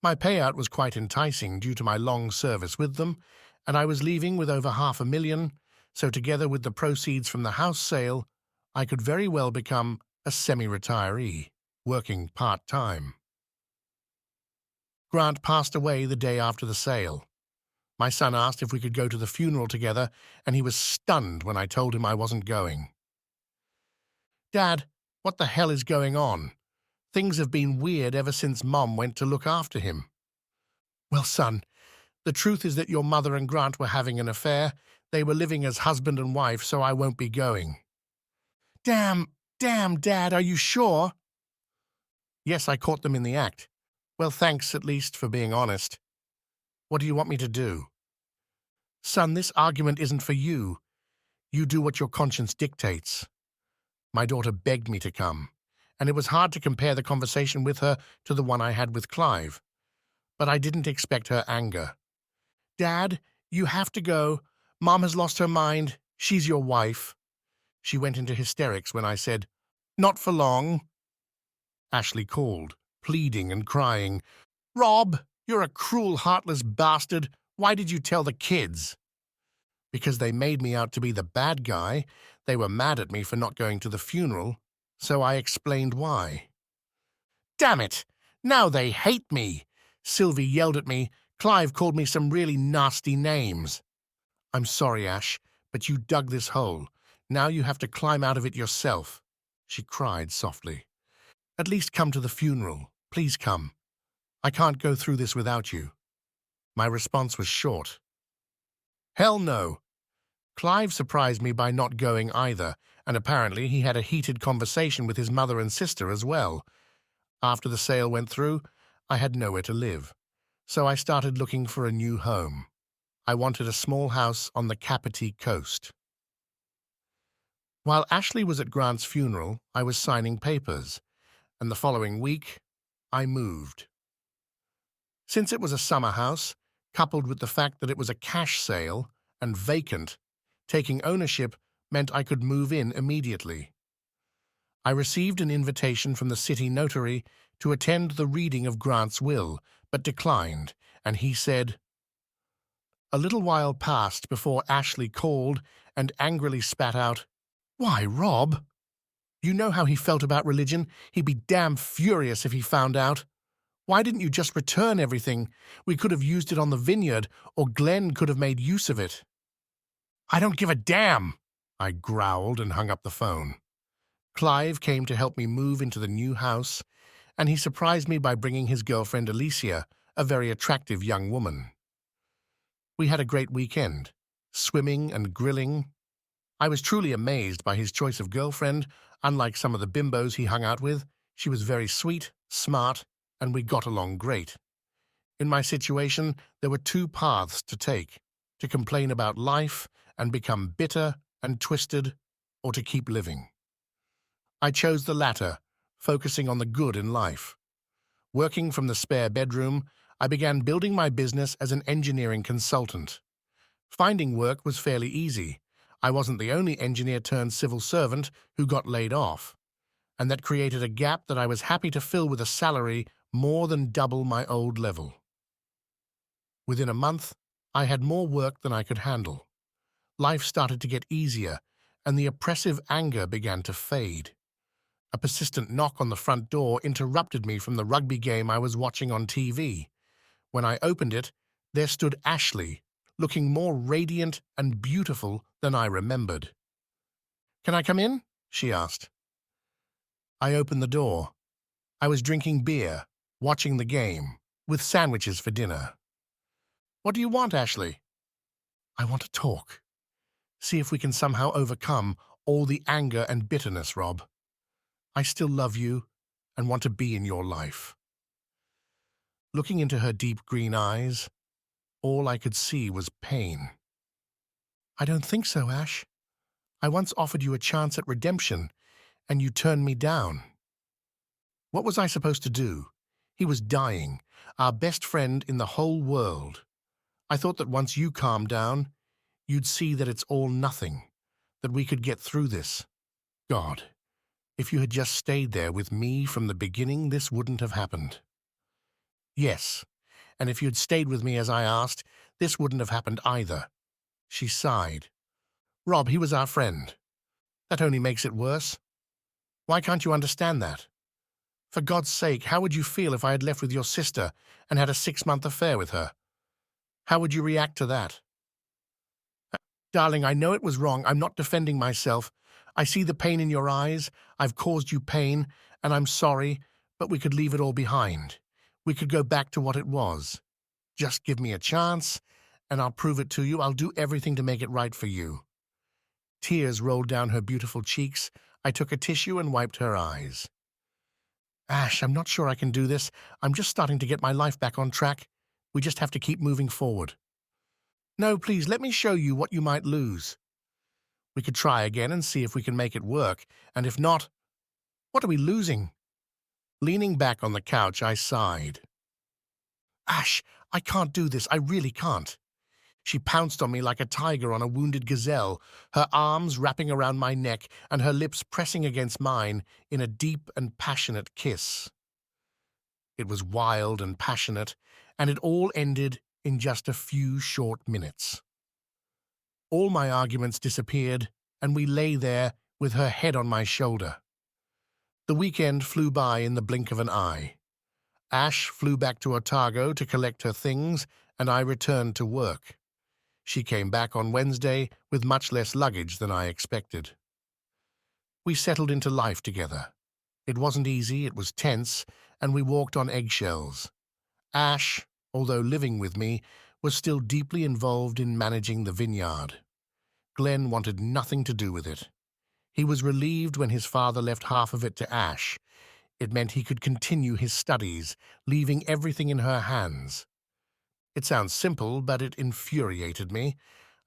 My payout was quite enticing due to my long service with them, and I was leaving with over $500,000, so together with the proceeds from the house sale, I could very well become a semi-retiree, working part-time. Grant passed away the day after the sale. My son asked if we could go to the funeral together, and he was stunned when I told him I wasn't going. Dad, what the hell is going on? Things have been weird ever since Mom went to look after him. Well, son, the truth is that your mother and Grant were having an affair. They were living as husband and wife, so I won't be going. Damn, Dad, are you sure? Yes, I caught them in the act. Well, thanks at least for being honest. What do you want me to do? Son, this argument isn't for you. You do what your conscience dictates. My daughter begged me to come, and it was hard to compare the conversation with her to the one I had with Clive. But I didn't expect her anger. Dad, you have to go. Mom has lost her mind. She's your wife. She went into hysterics when I said, Not for long. Ashley called, pleading and crying. Rob, you're a cruel, heartless bastard. Why did you tell the kids? Because they made me out to be the bad guy. They were mad at me for not going to the funeral, so I explained why. Damn it! Now they hate me! Sylvie yelled at me. Clive called me some really nasty names. I'm sorry, Ash, but you dug this hole. Now you have to climb out of it yourself, she cried softly. At least come to the funeral. Please come. I can't go through this without you. My response was short. Hell no. Clive surprised me by not going either, and apparently he had a heated conversation with his mother and sister as well. After the sale went through, I had nowhere to live, so I started looking for a new home. I wanted a small house on the Kapiti coast. While Ashley was at Grant's funeral, I was signing papers, and the following week, I moved. Since it was a summer house, coupled with the fact that it was a cash sale and vacant, taking ownership meant I could move in immediately. I received an invitation from the city notary to attend the reading of Grant's will, but declined, and he said, A little while passed before Ashley called and angrily spat out, Why, Rob? You know how he felt about religion. He'd be damn furious if he found out. Why didn't you just return everything? We could have used it on the vineyard, or Glenn could have made use of it. I don't give a damn, I growled and hung up the phone. Clive came to help me move into the new house, and he surprised me by bringing his girlfriend Alicia, a very attractive young woman. We had a great weekend, swimming and grilling. I was truly amazed by his choice of girlfriend. Unlike some of the bimbos he hung out with, she was very sweet, smart, and we got along great. In my situation, there were two paths to take: to complain about life and become bitter and twisted, or to keep living. I chose the latter, focusing on the good in life. Working from the spare bedroom, I began building my business as an engineering consultant. Finding work was fairly easy. I wasn't the only engineer-turned-civil servant who got laid off, and that created a gap that I was happy to fill with a salary more than double my old level. Within a month, I had more work than I could handle. Life started to get easier, and the oppressive anger began to fade. A persistent knock on the front door interrupted me from the rugby game I was watching on TV. When I opened it, there stood Ashley, looking more radiant and beautiful than I remembered. "Can I come in?" she asked. I opened the door. I was drinking beer, watching the game, with sandwiches for dinner. "What do you want, Ashley?" "I want to talk. See if we can somehow overcome all the anger and bitterness, Rob. I still love you and want to be in your life." Looking into her deep green eyes, all I could see was pain. "I don't think so, Ash. I once offered you a chance at redemption, and you turned me down." What was I supposed to do? He was dying, our best friend in the whole world. I thought that once you calmed down, you'd see that it's all nothing, that we could get through this. God, if you had just stayed there with me from the beginning, this wouldn't have happened. Yes, and if you'd stayed with me as I asked, this wouldn't have happened either. She sighed. Rob, he was our friend. That only makes it worse. Why can't you understand that? For God's sake, how would you feel if I had left with your sister and had a 6-month affair with her? How would you react to that? Darling, I know it was wrong. I'm not defending myself. I see the pain in your eyes. I've caused you pain, and I'm sorry, but we could leave it all behind. We could go back to what it was. Just give me a chance, and I'll prove it to you. I'll do everything to make it right for you. Tears rolled down her beautiful cheeks. I took a tissue and wiped her eyes. Ash, I'm not sure I can do this. I'm just starting to get my life back on track. We just have to keep moving forward. No, please, let me show you what you might lose. We could try again and see if we can make it work, and if not, what are we losing? Leaning back on the couch, I sighed. Ash, I can't do this. I really can't. She pounced on me like a tiger on a wounded gazelle, her arms wrapping around my neck and her lips pressing against mine in a deep and passionate kiss. It was wild and passionate, and it all ended in just a few short minutes. All my arguments disappeared, and we lay there with her head on my shoulder. The weekend flew by in the blink of an eye. Ash flew back to Otago to collect her things, and I returned to work. She came back on Wednesday with much less luggage than I expected. We settled into life together. It wasn't easy, it was tense, and we walked on eggshells. Ash, although living with me, was still deeply involved in managing the vineyard. Glenn wanted nothing to do with it. He was relieved when his father left half of it to Ash. It meant he could continue his studies, leaving everything in her hands. It sounds simple, but it infuriated me.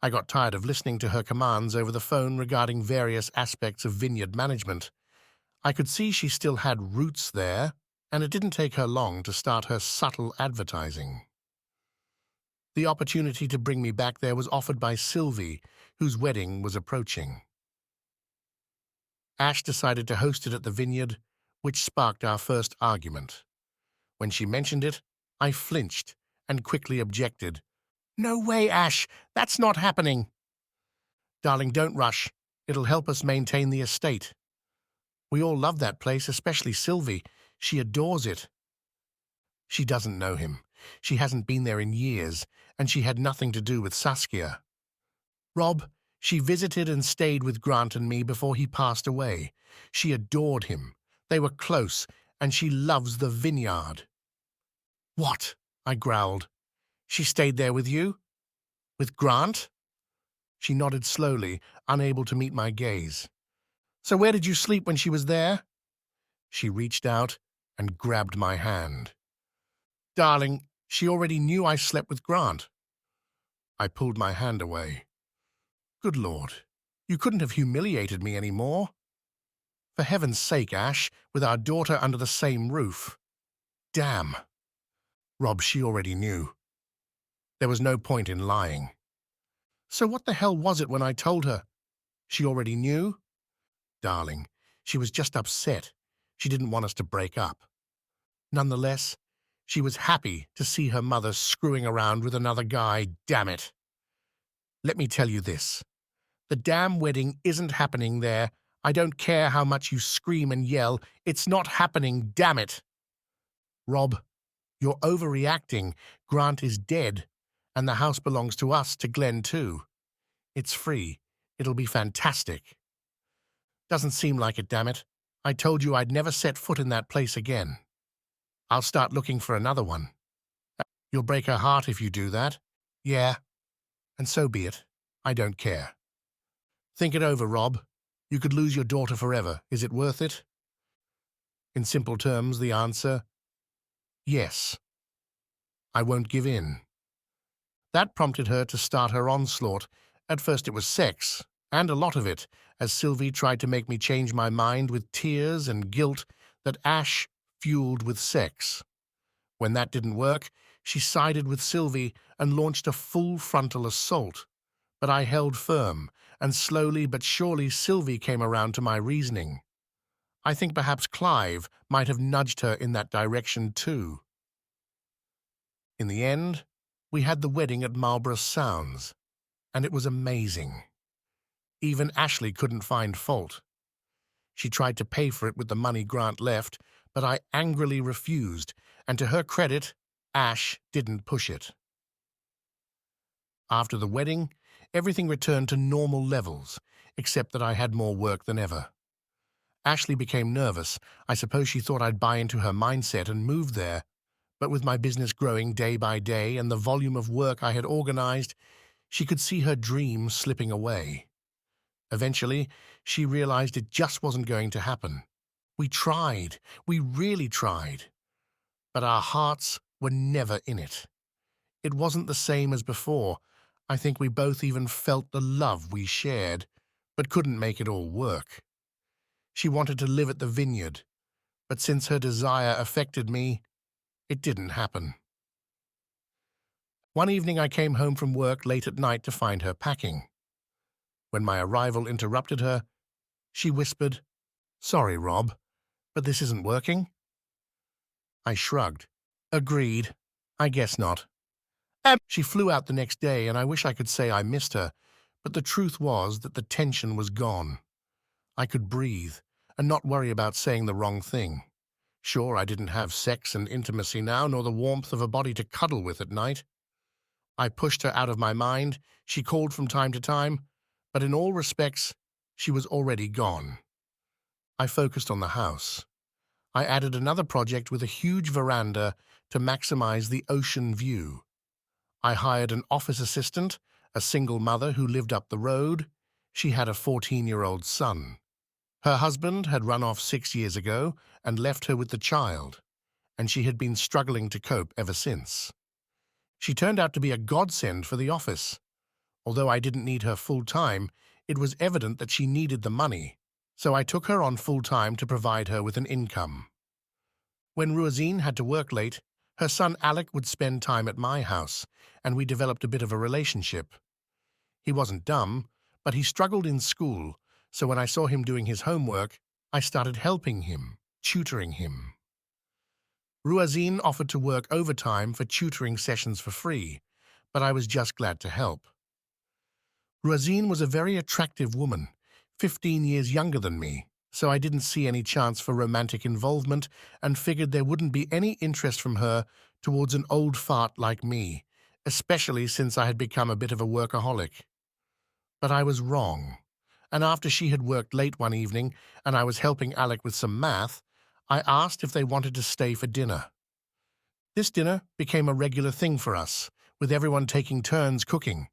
I got tired of listening to her commands over the phone regarding various aspects of vineyard management. I could see she still had roots there, and it didn't take her long to start her subtle advertising. The opportunity to bring me back there was offered by Sylvie, whose wedding was approaching. Ash decided to host it at the vineyard, which sparked our first argument. When she mentioned it, I flinched and quickly objected. "No way, Ash! That's not happening!" "Darling, don't rush. It'll help us maintain the estate. We all love that place, especially Sylvie. She adores it." "She doesn't know him. She hasn't been there in years, and she had nothing to do with Saskia. Rob, she visited and stayed with Grant and me before he passed away. She adored him. They were close, and she loves the vineyard." "What?" I growled. "She stayed there with you? With Grant?" She nodded slowly, unable to meet my gaze. "So where did you sleep when she was there?" She reached out and grabbed my hand. "Darling, she already knew I slept with Grant." I pulled my hand away. "Good Lord, you couldn't have humiliated me any more. For heaven's sake, Ash, with our daughter under the same roof." Damn. Rob, she already knew. There was no point in lying. So what the hell was it when I told her? She already knew? Darling, she was just upset. She didn't want us to break up. Nonetheless, She was happy to see her mother screwing around with another guy, damn it. Let me tell you this. The damn wedding isn't happening there. I don't care how much you scream and yell. It's not happening, damn it. Rob, you're overreacting. Grant is dead, and the house belongs to us, to Glenn too. It's free. It'll be fantastic. Doesn't seem like it, damn it. I told you I'd never set foot in that place again. I'll start looking for another one. You'll break her heart if you do that. Yeah, and so be it. I don't care. Think it over, Rob. You could lose your daughter forever. Is it worth it? In simple terms, the answer, yes. I won't give in. That prompted her to start her onslaught. At first it was sex, and a lot of it, as Sylvie tried to make me change my mind with tears and guilt that Ash fueled with sex. When that didn't work, she sided with Sylvie and launched a full frontal assault. But I held firm, and slowly but surely Sylvie came around to my reasoning. I think perhaps Clive might have nudged her in that direction too. In the end, we had the wedding at Marlborough Sounds, and it was amazing. Even Ashley couldn't find fault. She tried to pay for it with the money Grant left, but I angrily refused, and to her credit, Ash didn't push it. After the wedding, everything returned to normal levels, except that I had more work than ever. Ashley became nervous. I suppose she thought I'd buy into her mindset and move there. But with my business growing day by day and the volume of work I had organized, she could see her dream slipping away. Eventually, she realized it just wasn't going to happen. We tried. We really tried. But our hearts were never in it. It wasn't the same as before. I think we both even felt the love we shared, but couldn't make it all work. She wanted to live at the vineyard, but since her desire affected me, it didn't happen. One evening I came home from work late at night to find her packing. When my arrival interrupted her, she whispered, "Sorry, Rob, but this isn't working." I shrugged. Agreed. I guess not. She flew out the next day, and I wish I could say I missed her, but the truth was that the tension was gone. I could breathe and not worry about saying the wrong thing. Sure, I didn't have sex and intimacy now, nor the warmth of a body to cuddle with at night. I pushed her out of my mind. She called from time to time, but in all respects, she was already gone. I focused on the house. I added another project with a huge veranda to maximize the ocean view. I hired an office assistant, a single mother who lived up the road. She had a 14-year-old son. Her husband had run off 6 years ago and left her with the child, and she had been struggling to cope ever since. She turned out to be a godsend for the office. Although I didn't need her full-time, it was evident that she needed the money, so I took her on full-time to provide her with an income. When Ruazine had to work late, her son Alec would spend time at my house, and we developed a bit of a relationship. He wasn't dumb, but he struggled in school, so when I saw him doing his homework, I started helping him, tutoring him. Ruazine offered to work overtime for tutoring sessions for free, but I was just glad to help. Ruazine was a very attractive woman, 15 years younger than me, so I didn't see any chance for romantic involvement and figured there wouldn't be any interest from her towards an old fart like me, especially since I had become a bit of a workaholic. But I was wrong, and after she had worked late one evening and I was helping Alec with some math, I asked if they wanted to stay for dinner. This dinner became a regular thing for us, with everyone taking turns cooking.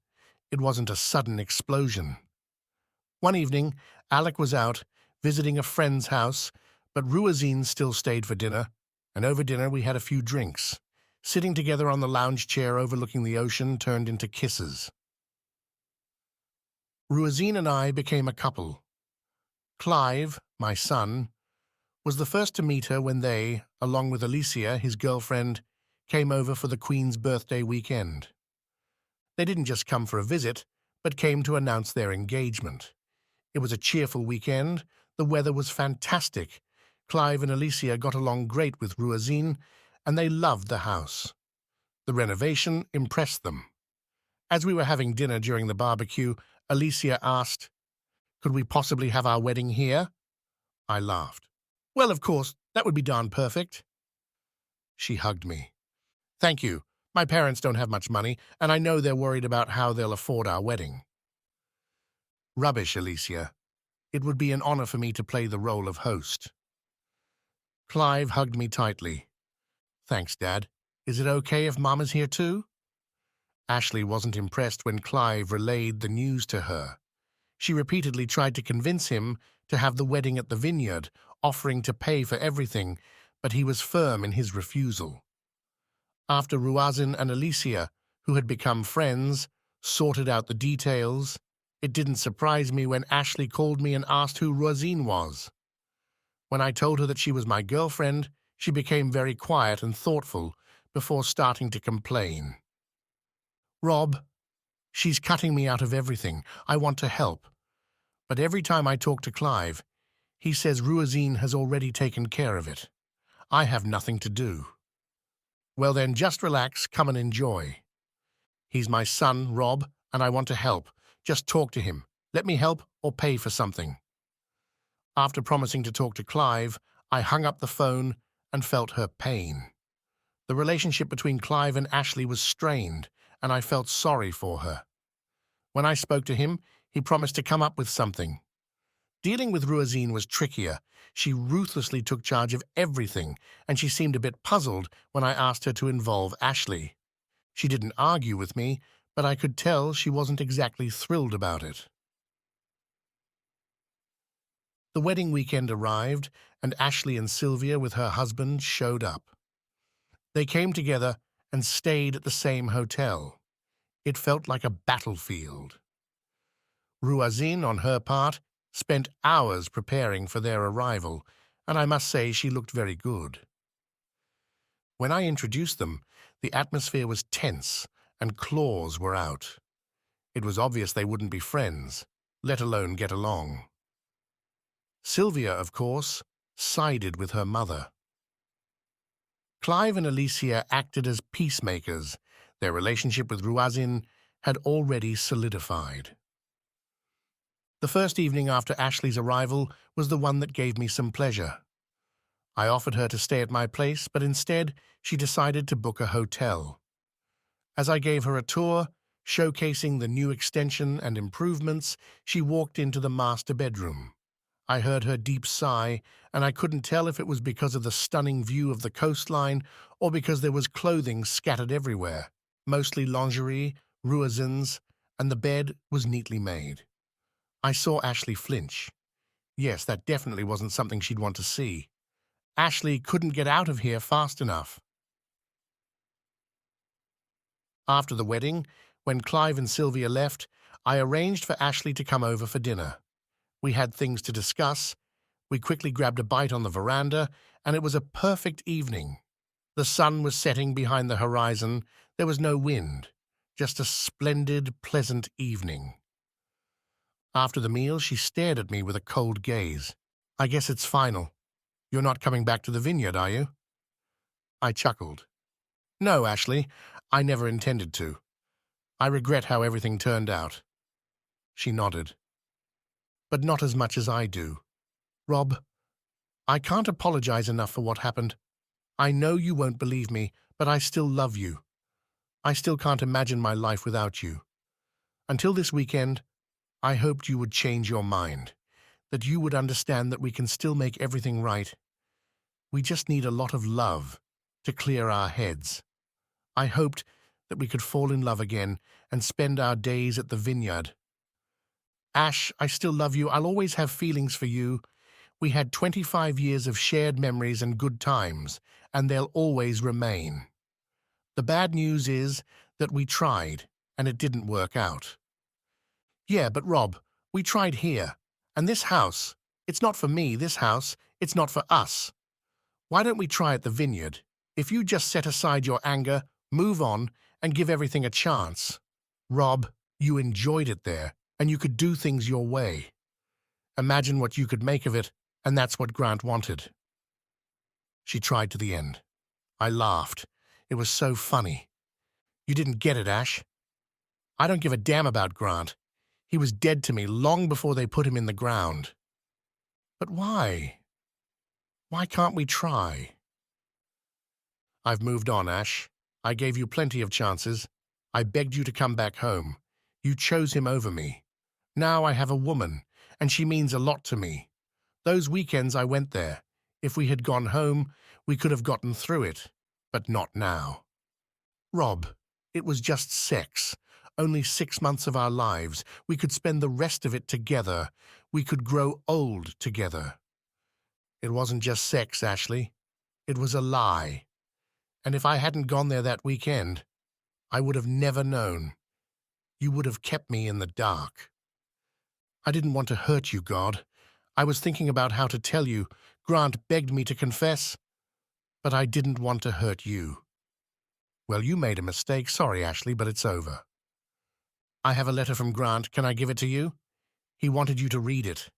It wasn't a sudden explosion. One evening, Alec was out, visiting a friend's house, but Ruazine still stayed for dinner, and over dinner we had a few drinks. Sitting together on the lounge chair overlooking the ocean turned into kisses. Ruazine and I became a couple. Clive, my son, was the first to meet her when they, along with Alicia, his girlfriend, came over for the Queen's birthday weekend. They didn't just come for a visit, but came to announce their engagement. It was a cheerful weekend. The weather was fantastic. Clive and Alicia got along great with Ruazine, and they loved the house. The renovation impressed them. As we were having dinner during the barbecue, Alicia asked, "Could we possibly have our wedding here?" I laughed. "Well, of course, that would be darn perfect." She hugged me. "Thank you. My parents don't have much money, and I know they're worried about how they'll afford our wedding." "Rubbish, Alicia. It would be an honor for me to play the role of host." Clive hugged me tightly. "Thanks, Dad. Is it okay if Mama's here too?" Ashley wasn't impressed when Clive relayed the news to her. She repeatedly tried to convince him to have the wedding at the vineyard, offering to pay for everything, but he was firm in his refusal. After Ruazin and Alicia, who had become friends, sorted out the details, it didn't surprise me when Ashley called me and asked who Ruazin was. When I told her that she was my girlfriend, she became very quiet and thoughtful before starting to complain. "Rob, she's cutting me out of everything. I want to help. But every time I talk to Clive, he says Ruazin has already taken care of it. I have nothing to do." "Well then, just relax, come and enjoy. He's my son, Rob, and I want to help. Just talk to him. Let me help or pay for something." After promising to talk to Clive, I hung up the phone and felt her pain. The relationship between Clive and Ashley was strained, and I felt sorry for her. When I spoke to him, he promised to come up with something. Dealing with Ruazin was trickier. She ruthlessly took charge of everything, and she seemed a bit puzzled when I asked her to involve Ashley. She didn't argue with me, but I could tell she wasn't exactly thrilled about it. The wedding weekend arrived, and Ashley and Sylvia with her husband showed up. They came together and stayed at the same hotel. It felt like a battlefield. Ruazin, on her part, spent hours preparing for their arrival, and I must say she looked very good. When I introduced them, the atmosphere was tense and claws were out. It was obvious they wouldn't be friends, let alone get along. Sylvia, of course, sided with her mother. Clive and Alicia acted as peacemakers. Their relationship with Ruazin had already solidified. The first evening after Ashley's arrival was the one that gave me some pleasure. I offered her to stay at my place, but instead she decided to book a hotel. As I gave her a tour, showcasing the new extension and improvements, she walked into the master bedroom. I heard her deep sigh, and I couldn't tell if it was because of the stunning view of the coastline or because there was clothing scattered everywhere, mostly lingerie, Ruazins, and the bed was neatly made. I saw Ashley flinch. Yes, that definitely wasn't something she'd want to see. Ashley couldn't get out of here fast enough. After the wedding, when Clive and Sylvia left, I arranged for Ashley to come over for dinner. We had things to discuss. We quickly grabbed a bite on the veranda, and it was a perfect evening. The sun was setting behind the horizon. There was no wind, just a splendid, pleasant evening. After the meal, she stared at me with a cold gaze. "I guess it's final. You're not coming back to the vineyard, are you?" I chuckled. "No, Ashley, I never intended to. I regret how everything turned out." She nodded. "But not as much as I do. Rob, I can't apologize enough for what happened. I know you won't believe me, but I still love you. I still can't imagine my life without you. Until this weekend, I hoped you would change your mind, that you would understand that we can still make everything right. We just need a lot of love to clear our heads. I hoped that we could fall in love again and spend our days at the vineyard. Ash, I still love you. I'll always have feelings for you. We had 25 years of shared memories and good times, and they'll always remain. The bad news is that we tried, and it didn't work out." "Yeah, but Rob, we tried here. And this house, it's not for me, this house. It's not for us. Why don't we try at the vineyard? If you just set aside your anger, move on, and give everything a chance. Rob, you enjoyed it there, and you could do things your way. Imagine what you could make of it, and that's what Grant wanted." She tried to the end. I laughed. It was so funny. You didn't get it, Ash. I don't give a damn about Grant. He was dead to me long before they put him in the ground. But why? Why can't we try? I've moved on, Ash. I gave you plenty of chances. I begged you to come back home. You chose him over me. Now I have a woman, and she means a lot to me. Those weekends I went there. If we had gone home, we could have gotten through it. But not now. Rob, it was just sex. Only 6 months of our lives. We could spend the rest of it together. We could grow old together. It wasn't just sex, Ashley. It was a lie. And if I hadn't gone there that weekend, I would have never known. You would have kept me in the dark. I didn't want to hurt you, God. I was thinking about how to tell you. Grant begged me to confess. But I didn't want to hurt you. Well, you made a mistake. Sorry, Ashley, but it's over. I have a letter from Grant. Can I give it to you? He wanted you to read it.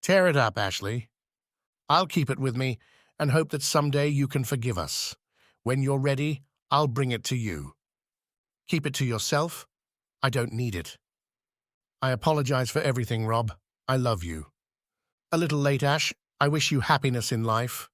Tear it up, Ashley. I'll keep it with me and hope that someday you can forgive us. When you're ready, I'll bring it to you. Keep it to yourself. I don't need it. I apologize for everything, Rob. I love you. A little late, Ash. I wish you happiness in life.